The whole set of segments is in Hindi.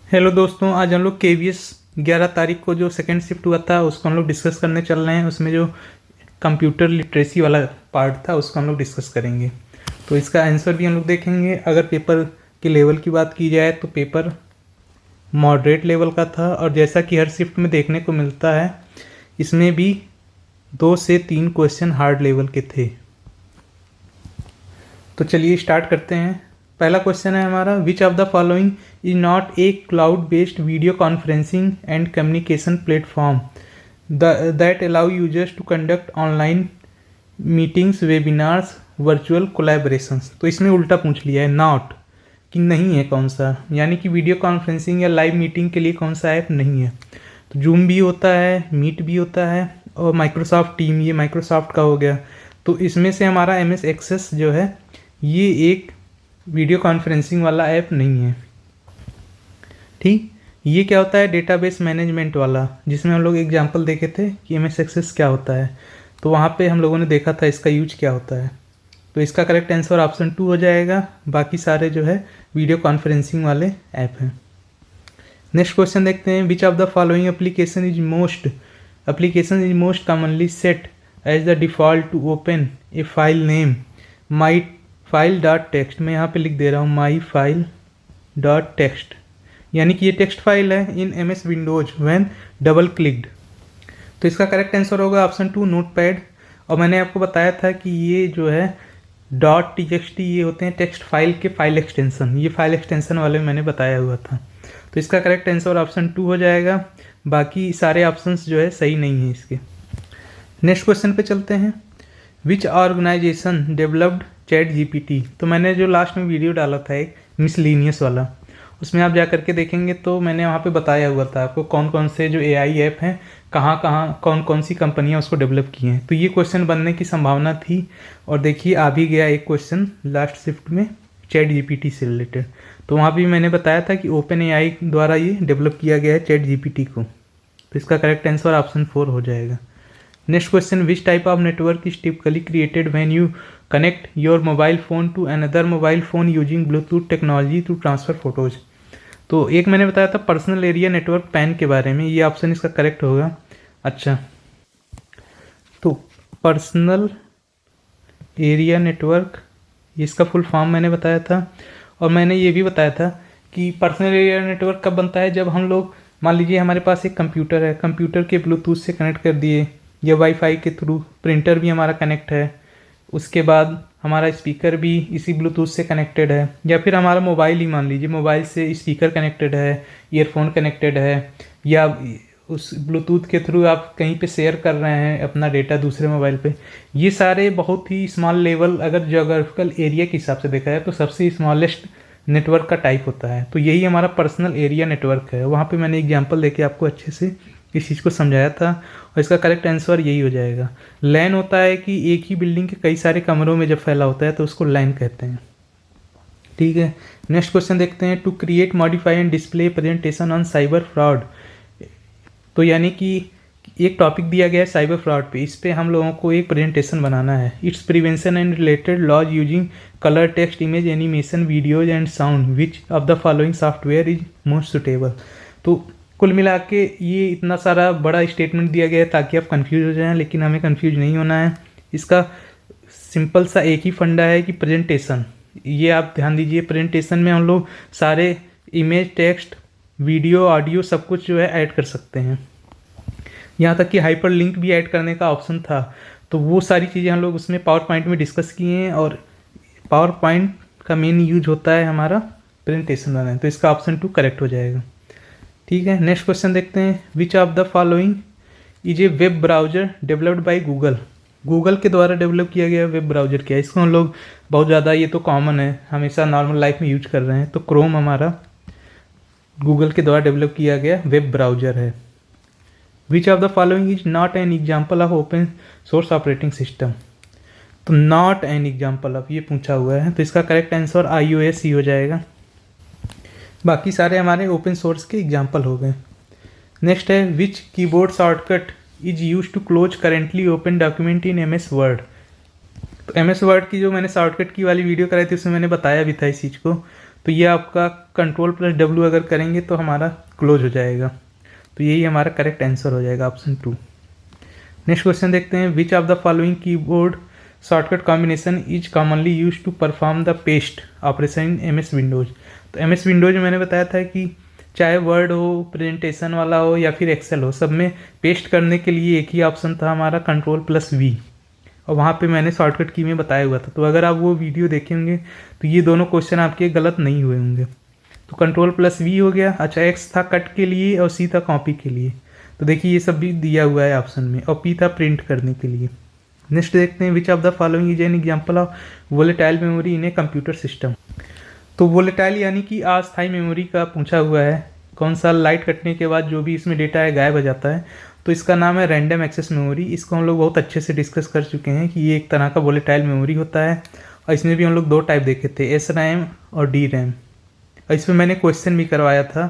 हेलो दोस्तों, आज हम लोग KVS 11 तारीख को जो सेकेंड शिफ्ट हुआ था उसको हम लोग डिस्कस करने चल रहे हैं। उसमें जो कंप्यूटर लिटरेसी वाला पार्ट था उसको हम लोग डिस्कस करेंगे। तो इसका आंसर भी हम लोग देखेंगे। अगर पेपर के लेवल की बात की जाए तो पेपर मॉडरेट लेवल का था, और जैसा कि हर शिफ्ट में देखने को मिलता है इसमें भी 2 से 3 क्वेश्चन हार्ड लेवल के थे। तो चलिए स्टार्ट करते हैं। पहला क्वेश्चन है हमारा, which of the following is not a cloud based video conferencing and communication platform that allow users to conduct online meetings, webinars, virtual collaborations. तो इसमें उल्टा पूछ लिया है, नॉट कि नहीं है कौन सा, यानी कि वीडियो कॉन्फ्रेंसिंग या लाइव मीटिंग के लिए कौन सा ऐप नहीं है। तो जूम भी होता है, मीट भी होता है, और माइक्रोसॉफ्ट टीम, ये माइक्रोसॉफ्ट का हो गया। तो इसमें से हमारा MS एक्सेस जो है ये एक वीडियो कॉन्फ्रेंसिंग वाला ऐप नहीं है। ठीक, ये क्या होता है, डेटाबेस मैनेजमेंट वाला, जिसमें हम लोग एग्जांपल देखे थे कि MS एक्सेस क्या होता है। तो वहाँ पे हम लोगों ने देखा था इसका यूज क्या होता है। तो इसका करेक्ट आंसर ऑप्शन 2 हो जाएगा। बाकी सारे जो है वीडियो कॉन्फ्रेंसिंग वाले ऐप हैं। नेक्स्ट क्वेश्चन देखते हैं, which of the following application is most commonly set as the default to open a file name my file dot text. मैं यहाँ पे लिख दे रहा हूँ माई फाइल डॉट टेक्स्ट, यानी कि ये टेक्स्ट फाइल है इन MS Windows when double clicked. तो इसका करेक्ट आंसर होगा ऑप्शन 2 नोटपैड। और मैंने आपको बताया था कि ये जो है .txt ये होते हैं टेक्स्ट फाइल के फाइल एक्सटेंशन, ये फाइल एक्सटेंशन वाले मैंने बताया हुआ था। तो इसका करेक्ट आंसर ऑप्शन 2 हो जाएगा। बाकी सारे ऑप्शंस जो है सही नहीं है इसके। नेक्स्ट क्वेश्चन पे चलते हैं, विच ऑर्गेनाइजेशन डेवलप्ड ChatGPT। तो मैंने जो लास्ट में वीडियो डाला था एक मिसलीनियस वाला, उसमें आप जा करके देखेंगे तो मैंने वहाँ पे बताया हुआ था आपको कौन कौन से जो AI ऐप हैं, कहाँ कहाँ कौन कौन सी कंपनियाँ उसको डेवलप की हैं। तो ये क्वेश्चन बनने की संभावना थी, और देखिए आ भी गया एक क्वेश्चन लास्ट शिफ्ट में ChatGPT से रिलेटेड। तो वहाँ भी मैंने बताया था कि OpenAI द्वारा ये डेवलप किया गया है ChatGPT को। तो इसका करेक्ट आंसर ऑप्शन 4 हो जाएगा। Next question, which type of network is typically created when you connect your mobile phone to another mobile phone using Bluetooth technology to transfer photos. तो एक मैंने बताया था पर्सनल एरिया नेटवर्क पैन के बारे में, ये ऑप्शन इसका करेक्ट होगा। अच्छा, तो पर्सनल एरिया नेटवर्क, इसका फुल फॉर्म मैंने बताया था। और मैंने ये भी बताया था कि पर्सनल एरिया नेटवर्क कब बनता है, जब हम लोग मान लीजिए हमारे पास एक कंप्यूटर है, कंप्यूटर के ब्लूटूथ से कनेक्ट कर दिए, या वाईफाई के थ्रू, प्रिंटर भी हमारा कनेक्ट है, उसके बाद हमारा स्पीकर भी इसी ब्लूटूथ से कनेक्टेड है, या फिर हमारा मोबाइल ही मान लीजिए, मोबाइल से स्पीकर कनेक्टेड है, ईयरफोन कनेक्टेड है, या उस ब्लूटूथ के थ्रू आप कहीं पे शेयर कर रहे हैं अपना डेटा दूसरे मोबाइल पे। ये सारे बहुत ही स्मॉल लेवल, अगर जोग्राफिकल एरिया के हिसाब से देखा जाए तो सबसे स्मॉलेस्ट नेटवर्क का टाइप होता है। तो यही हमारा पर्सनल एरिया नेटवर्क है। वहाँ पे मैंने एग्जांपल देके आपको अच्छे से इस चीज़ को समझाया था, और इसका करेक्ट आंसर यही हो जाएगा। लैन होता है कि एक ही बिल्डिंग के कई सारे कमरों में जब फैला होता है तो उसको लैन कहते हैं। ठीक है, नेक्स्ट क्वेश्चन देखते हैं, to create, modify and display presentation on cyber fraud. तो यानी कि एक टॉपिक दिया गया है साइबर फ्रॉड पे, इस पे हम लोगों को एक प्रेजेंटेशन बनाना है। Its prevention and related laws using colour, text, image, animation, videos and sound, which of the following software is most suitable. तो कुल मिला के ये इतना सारा बड़ा स्टेटमेंट दिया गया है ताकि आप कंफ्यूज हो जाएं, लेकिन हमें कंफ्यूज नहीं होना है। इसका सिंपल सा एक ही फंडा है कि प्रेजेंटेशन, ये आप ध्यान दीजिए, प्रेजेंटेशन में हम लोग सारे इमेज, टेक्स्ट, वीडियो, ऑडियो सब कुछ जो है ऐड कर सकते हैं। यहाँ तक कि हाइपर लिंक भी ऐड करने का ऑप्शन था। तो वो सारी चीज़ें हम लोग उसमें पावर पॉइंट में डिस्कस किए हैं, और पावर पॉइंट का मेन यूज होता है हमारा प्रेजेंटेशन बनाने। तो इसका ऑप्शन 2 करेक्ट हो जाएगा। ठीक है, नेक्स्ट क्वेश्चन देखते हैं, which of the following is a web browser developed by Google. Google के द्वारा डेवलप किया गया वेब ब्राउजर क्या है, इसको हम लोग बहुत ज़्यादा, ये तो कॉमन है, हमेशा नॉर्मल लाइफ में यूज कर रहे हैं। तो क्रोम हमारा गूगल के द्वारा डेवलप किया गया वेब ब्राउजर है। Which of the following is not an example of open source operating system. तो नॉट एन एग्जाम्पल ऑफ ये पूछा हुआ है, तो इसका करेक्ट आंसर iOS ही हो जाएगा। बाकी सारे हमारे ओपन सोर्स के एग्जाम्पल हो गए। नेक्स्ट है, which keyboard shortcut is use to close currently open document in MS Word. तो MS वर्ड की जो मैंने शॉर्टकट की वाली वीडियो कराई थी उसमें मैंने बताया भी था इस चीज़ को। तो ये आपका Ctrl+W अगर करेंगे तो हमारा क्लोज हो जाएगा। तो यही हमारा करेक्ट आंसर हो जाएगा, ऑप्शन 2। नेक्स्ट क्वेश्चन देखते हैं, which of the following keyboard shortcut combination is commonly use to perform the paste operation in MS Windows. तो MS विंडोज में मैंने बताया था कि चाहे वर्ड हो, प्रेजेंटेशन वाला हो या फिर एक्सेल हो, सब में पेस्ट करने के लिए एक ही ऑप्शन था हमारा Ctrl+V, और वहाँ पे मैंने शॉर्टकट की में बताया हुआ था। तो अगर आप वो वीडियो देखे होंगे तो ये दोनों क्वेश्चन आपके गलत नहीं हुए होंगे। तो Ctrl+V हो गया। अच्छा, X था कट के लिए और C था कॉपी के लिए। तो देखिए ये सब भी दिया हुआ है ऑप्शन में, और P था प्रिंट करने के लिए। नेक्स्ट देखते हैं, which of the following is an example of volatile memory in a computer system. तो वोलेटाइल यानी कि अस्थायी मेमोरी का पूछा हुआ है। कौन सा लाइट कटने के बाद जो भी इसमें डेटा है गायब हो जाता है, तो इसका नाम है रैंडम एक्सेस मेमोरी। इसको हम लोग बहुत अच्छे से डिस्कस कर चुके हैं कि ये एक तरह का वोलेटाइल मेमोरी होता है, और इसमें भी हम लोग 2 टाइप देखे थे, SRAM और DRAM। और इसमें मैंने क्वेश्चन भी करवाया था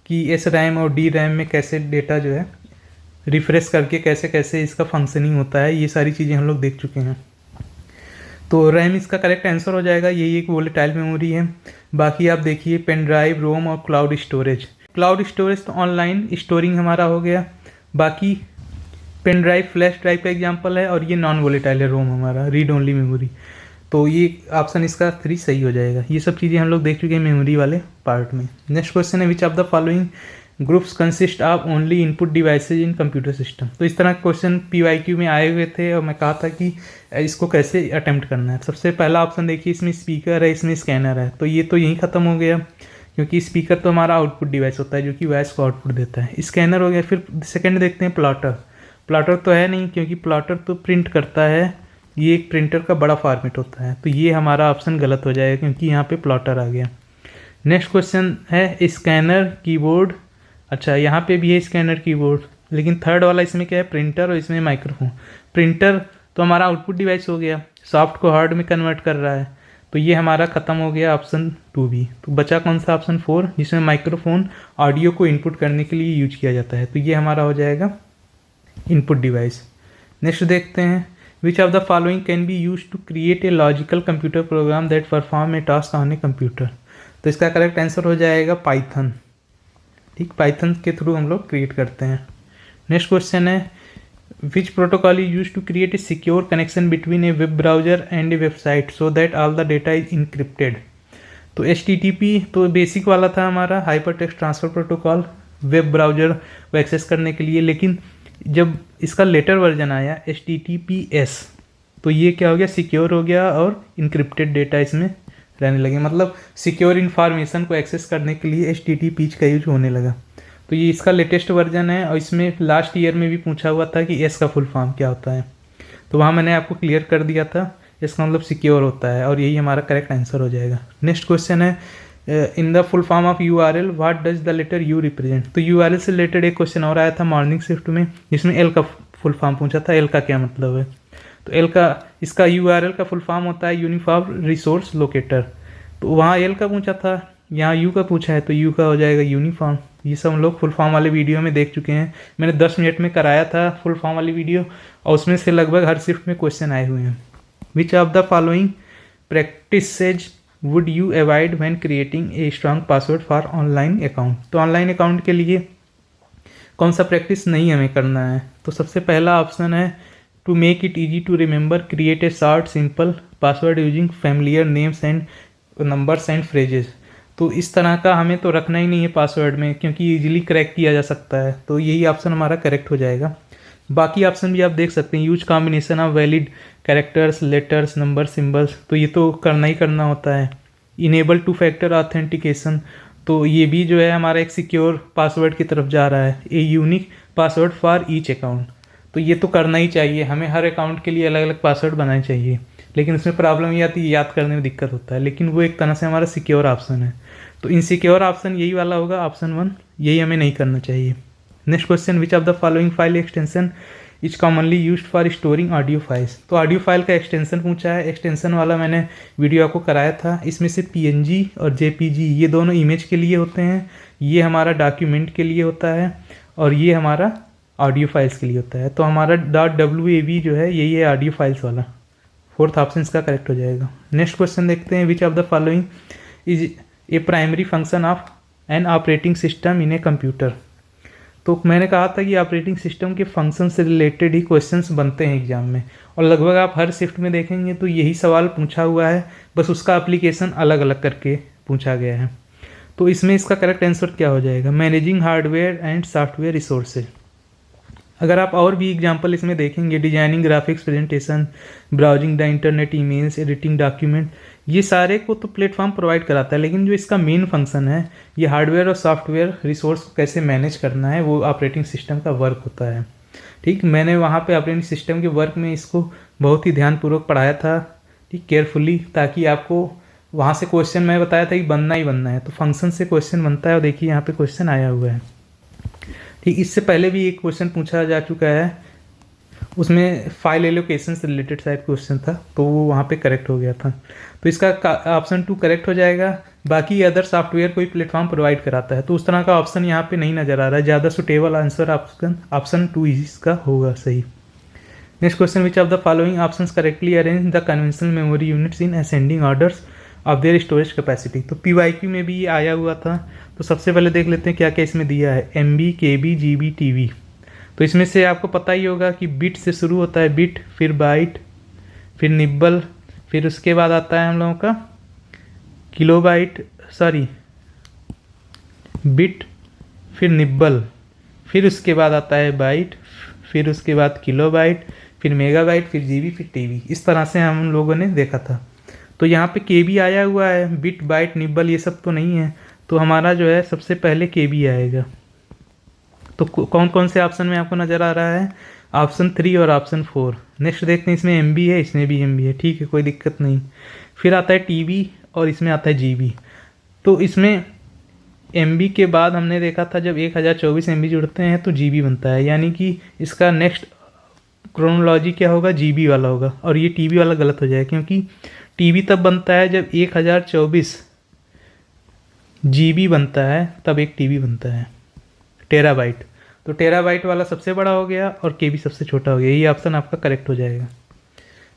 कि SRAM और DRAM में कैसे डेटा जो है रिफ्रेश करके कैसे कैसे इसका फंक्शनिंग होता है, ये सारी चीज़ें हम लोग देख चुके हैं। तो रैम इसका करेक्ट आंसर हो जाएगा, यही एक वोलेटाइल मेमोरी है। बाकी आप देखिए पेन ड्राइव, रोम और क्लाउड स्टोरेज। क्लाउड स्टोरेज तो ऑनलाइन स्टोरिंग हमारा हो गया। बाकी पेन ड्राइव फ्लैश ड्राइव का एग्जांपल है, और ये नॉन वोलेटाइल है रोम हमारा, रीड ओनली मेमोरी। तो ये ऑप्शन इसका 3 सही हो जाएगा। ये सब चीज़ें हम लोग देख चुके हैं मेमोरी वाले पार्ट में। नेक्स्ट क्वेश्चन है, which of the following groups consist of only input devices in computer system. तो इस तरह के क्वेश्चन PYQ में आए हुए थे, और मैं कहा था कि इसको कैसे अटेम्प्ट करना है। सबसे पहला ऑप्शन देखिए, इसमें स्पीकर है, इसमें स्कैनर है। तो ये तो यहीं ख़त्म हो गया, क्योंकि स्पीकर तो हमारा आउटपुट डिवाइस होता है जो कि वॉइस को आउटपुट देता है। स्कैनर हो गया। फिर सेकंड देखते हैं प्लॉटर। प्लॉटर तो है नहीं, क्योंकि प्लॉटर तो प्रिंट करता है, ये एक प्रिंटर का बड़ा फॉर्मेट होता है। तो ये हमारा ऑप्शन गलत हो जाएगा, क्योंकि यहाँ पे प्लॉटर आ गया। नेक्स्ट क्वेश्चन है स्कैनर कीबोर्ड। अच्छा, यहाँ पे भी है स्कैनर कीबोर्ड, लेकिन थर्ड वाला इसमें क्या है, प्रिंटर, और इसमें माइक्रोफोन। प्रिंटर तो हमारा आउटपुट डिवाइस हो गया, सॉफ्ट को हार्ड में कन्वर्ट कर रहा है। तो ये हमारा ख़त्म हो गया ऑप्शन 2 भी। तो बचा कौन सा, ऑप्शन 4, जिसमें माइक्रोफोन ऑडियो को इनपुट करने के लिए यूज किया जाता है। तो ये हमारा हो जाएगा इनपुट डिवाइस। नेक्स्ट देखते हैं, which of the following can be use to create a logical computer program that perform a task on a computer. तो इसका करेक्ट आंसर हो जाएगा पाइथन। ठीक, पाइथन के थ्रू हम लोग क्रिएट करते हैं। नेक्स्ट क्वेश्चन है, which protocol is use to create a secure connection between a web browser and a website so that all the data is encrypted. तो HTTP तो बेसिक वाला था हमारा, hyper text transfer protocol, web browser को एक्सेस करने के लिए। लेकिन जब इसका लेटर वर्जन आया HTTPS, तो ये क्या हो गया, सिक्योर हो गया, और इनक्रिप्टेड डेटा इसमें रहने लगे। मतलब सिक्योर इन्फॉर्मेशन को एक्सेस करने के लिए HTTP का यूज होने लगा। तो ये इसका लेटेस्ट वर्जन है, और इसमें लास्ट ईयर में भी पूछा हुआ था कि S का फुल फॉर्म क्या होता है। तो वहाँ मैंने आपको क्लियर कर दिया था, इसका मतलब सिक्योर होता है, और यही हमारा करेक्ट आंसर हो जाएगा। नेक्स्ट क्वेश्चन है, in the full form of URL what does the letter U represent. तो URL से रिलेटेड एक क्वेश्चन और आया था मॉर्निंग शिफ्ट में, जिसमें L का फुल फॉर्म पूछा था, L का क्या मतलब है। तो L का, इसका URL का फुल फॉर्म होता है यूनिफॉर्म रिसोर्स लोकेटर। तो वहाँ L का पूछा था, यहाँ U का पूछा है, तो U का हो जाएगा यूनिफॉर्म। ये सब हम लोग फुल फॉर्म वाले वीडियो में देख चुके हैं। मैंने 10 मिनट में कराया था फुल फॉर्म वाली वीडियो, और उसमें से लगभग हर शिफ्ट में क्वेश्चन आए हुए हैं। Which of the following practices would you avoid when creating a strong password for online account. तो ऑनलाइन अकाउंट के लिए कौन सा प्रैक्टिस नहीं हमें करना है। तो सबसे पहला ऑप्शन है, to make it easy to remember create a short simple password using familiar names and numbers and phrases. तो इस तरह का हमें तो रखना ही नहीं है पासवर्ड में, क्योंकि इजीली क्रैक किया जा सकता है। तो यही ऑप्शन हमारा करेक्ट हो जाएगा। बाकी ऑप्शन भी आप देख सकते हैं, use combination of valid characters, letters, number, symbols, तो ये तो करना ही करना होता है। इनेबल 2 फैक्टर ऑथेंटिकेशन, तो ये भी जो है हमारा एक सिक्योर पासवर्ड की तरफ जा रहा है। A unique password for each account, तो ये तो करना ही चाहिए। हमें हर अकाउंट के लिए अलग अलग पासवर्ड बनाने चाहिए, लेकिन उसमें प्रॉब्लम ये आती है, याद करने में दिक्कत होता है। लेकिन वो एक तरह से हमारा सिक्योर ऑप्शन है। तो इनसिक्योर ऑप्शन यही वाला होगा, ऑप्शन 1, यही हमें नहीं करना चाहिए। Next question, which of the following file extension is commonly used for storing audio files. तो ऑडियो फाइल का एक्सटेंशन पूछा है। एक्सटेंशन वाला मैंने वीडियो आपको कराया था। इसमें से PNG और JPG ये दोनों इमेज के लिए होते हैं, ये हमारा डॉक्यूमेंट के लिए होता है, और ये हमारा ऑडियो फाइल्स के लिए होता है। तो हमारा .wav जो है यही है ऑडियो फाइल्स वाला। 4th ऑप्शन इसका करेक्ट हो जाएगा। नेक्स्ट क्वेश्चन देखते हैं, which of the following is a primary function of an operating system in A computer. तो मैंने कहा था कि ऑपरेटिंग सिस्टम के फंक्शन से रिलेटेड ही क्वेश्चंस बनते हैं एग्जाम में, और लगभग आप हर शिफ्ट में देखेंगे तो यही सवाल पूछा हुआ है, बस उसका एप्लीकेशन अलग अलग करके पूछा गया है। तो इसमें इसका करेक्ट आंसर क्या हो जाएगा, managing hardware and software resources. अगर आप और भी एग्जांपल इसमें देखेंगे, designing graphics presentation, browsing the internet, emails, editing document, ये सारे को तो प्लेटफॉर्म प्रोवाइड कराता है, लेकिन जो इसका मेन फंक्शन है ये हार्डवेयर और सॉफ्टवेयर रिसोर्स को कैसे मैनेज करना है, वो ऑपरेटिंग सिस्टम का वर्क होता है। ठीक, मैंने वहाँ पे ऑपरेटिंग सिस्टम के वर्क में इसको बहुत ही ध्यानपूर्वक पढ़ाया था, ठीक, केयरफुली, ताकि आपको वहाँ से क्वेश्चन मैं बताया था कि बनना ही बनना है, तो फंक्शन से क्वेश्चन बनता है। और देखिए यहाँ पे क्वेश्चन आया हुआ है। ठीक, इससे पहले भी एक क्वेश्चन पूछा जा चुका है, उसमें फाइल एलोकेशन से रिलेटेड शायद क्वेश्चन था, तो वो वहाँ पे करेक्ट हो गया था। तो इसका ऑप्शन 2 करेक्ट हो जाएगा। बाकी अदर सॉफ्टवेयर कोई प्लेटफॉर्म प्रोवाइड कराता है तो उस तरह का ऑप्शन यहाँ पे नहीं नज़र आ रहा है। ज़्यादा सुटेबल आंसर ऑप्शन 2 इसका होगा सही। Next question, which of the following options correctly arrange the conventional memory units in ascending orders of their storage capacity. तो PYQ में भी ये आया हुआ था। तो सबसे पहले देख लेते हैं क्या क्या इसमें दिया है, MB, KB, GB, TB। तो इसमें से आपको पता ही होगा कि बिट से शुरू होता है, बिट, फिर बाइट, फिर निब्बल, फिर उसके बाद आता है हम लोगों का किलोबाइट, सॉरी बिट, फिर निब्बल, फिर उसके बाद आता है बाइट, फिर उसके बाद किलोबाइट, फिर मेगाबाइट, फिर GB, फिर TB। इस तरह से हम लोगों ने देखा था। तो यहाँ पे KB आया हुआ है, बिट, बाइट, निब्बल ये सब तो नहीं है, तो हमारा जो है सबसे पहले KB आएगा। तो कौन कौन से ऑप्शन में आपको नज़र आ रहा है, ऑप्शन 3 और ऑप्शन 4। नेक्स्ट देखते हैं, इसमें MB है, इसमें भी MB है, ठीक है, कोई दिक्कत नहीं। फिर आता है TB और इसमें आता है GB। तो इसमें MB के बाद हमने देखा था जब 1024 MB जुड़ते हैं तो GB बनता है, यानी कि इसका नेक्स्ट क्रोनोलॉजी क्या होगा, GB वाला होगा, और ये TB वाला गलत हो जाएगा, क्योंकि TB तब बनता है जब 1024 GB बनता है, तब एक TB बनता है, टेराबाइट। तो टेराबाइट वाला सबसे बड़ा हो गया और KB सबसे छोटा हो गया, ये ऑप्शन आपका करेक्ट हो जाएगा।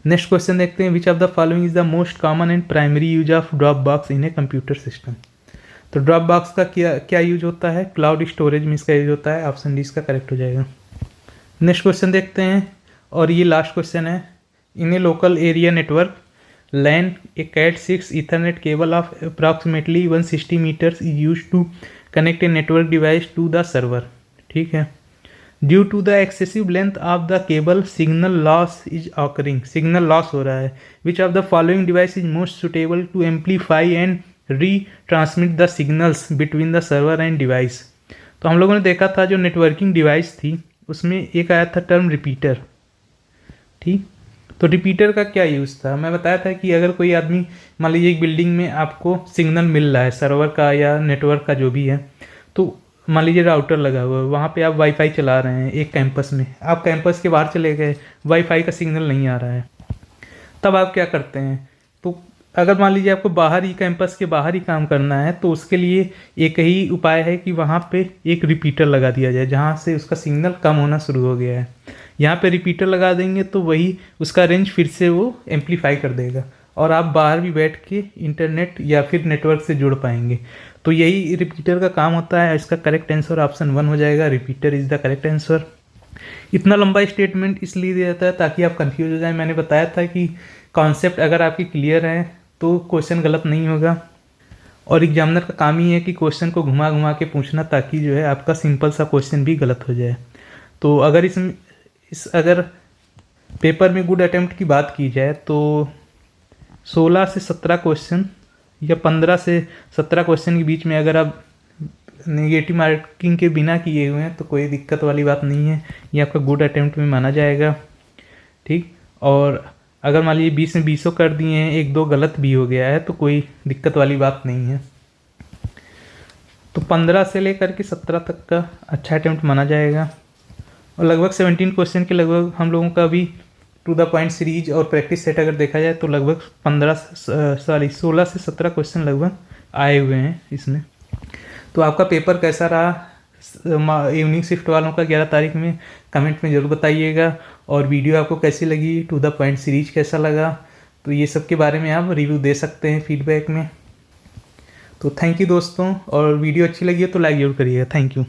नेक्स्ट क्वेश्चन देखते हैं, which of the following is the most common and primary use of drop box in a computer system. तो ड्रॉप बॉक्स का क्या यूज होता है, क्लाउड स्टोरेज में इसका यूज होता है, ऑप्शन डी इसका करेक्ट हो जाएगा। नेक्स्ट क्वेश्चन देखते हैं, और ये लास्ट क्वेश्चन है, in a local area network LAN a Cat6 Ethernet cable of approximately 160 meters is used to connect a network device to the server। ठीक है, due to the excessive length of the cable signal loss is occurring, signal loss हो रहा है। Which of the following device is most suitable to amplify and retransmit the signals between the server and device. तो हम लोगों ने देखा था जो नेटवर्किंग डिवाइस थी उसमें एक आया था टर्म रिपीटर। ठीक, तो रिपीटर का क्या यूज़ था, मैं बताया था कि अगर कोई आदमी, मान लीजिए एक बिल्डिंग में आपको सिग्नल मिल रहा है सर्वर का या नेटवर्क का जो भी है, तो मान लीजिए राउटर लगा हुआ है, वहाँ पे आप वाईफाई चला रहे हैं एक कैंपस में, आप कैंपस के बाहर चले गए, वाईफाई का सिग्नल नहीं आ रहा है, तब आप क्या करते हैं, तो अगर मान लीजिए आपको बाहर ही, कैंपस के बाहर ही काम करना है, तो उसके लिए एक ही उपाय है कि वहाँ पे एक रिपीटर लगा दिया जाए जहाँ से उसका सिग्नल कम होना शुरू हो गया है। यहाँ पे रिपीटर लगा देंगे तो वही उसका रेंज फिर से वो एम्पलीफाई कर देगा और आप बाहर भी बैठ के इंटरनेट या फिर नेटवर्क से जुड़ पाएंगे। तो यही रिपीटर का काम होता है। इसका करेक्ट आंसर ऑप्शन 1 हो जाएगा, repeater is the correct answer. इतना लंबा स्टेटमेंट इसलिए दिया जाता है ताकि आप कंफ्यूज हो जाए। मैंने बताया था कि कॉन्सेप्ट अगर आपकी क्लियर है तो क्वेश्चन गलत नहीं होगा, और एग्जामिनर का काम ही है कि क्वेश्चन को घुमा घुमा के पूछना ताकि जो है आपका सिंपल सा क्वेश्चन भी गलत हो जाए। तो अगर अगर पेपर में गुड अटेम्प्ट की बात की जाए तो 16 से 17 क्वेश्चन या 15 से 17 क्वेश्चन के बीच में अगर आप नेगेटिव मार्किंग के बिना किए हुए हैं तो कोई दिक्कत वाली बात नहीं है, ये आपका गुड अटेम्प्ट में माना जाएगा। ठीक, और अगर मान लीजिए 20 में 20 कर दिए हैं, 1-2 गलत भी हो गया है तो कोई दिक्कत वाली बात नहीं है। तो 15 से लेकर के 17 तक का अच्छा अटेम्प्ट माना जाएगा, और लगभग 17 क्वेश्चन के लगभग हम लोगों का भी टू द पॉइंट सीरीज और प्रैक्टिस सेट अगर देखा जाए तो लगभग 16 से 17 क्वेश्चन लगभग आए हुए हैं इसमें। तो आपका पेपर कैसा रहा इवनिंग शिफ्ट वालों का 11 तारीख में, कमेंट में ज़रूर बताइएगा। और वीडियो आपको कैसी लगी, टू द पॉइंट सीरीज कैसा लगा, तो ये सब के बारे में आप रिव्यू दे सकते हैं फीडबैक में। तो थैंक यू दोस्तों, और वीडियो अच्छी लगी हो तो लाइक जरूर करिएगा। Thank you.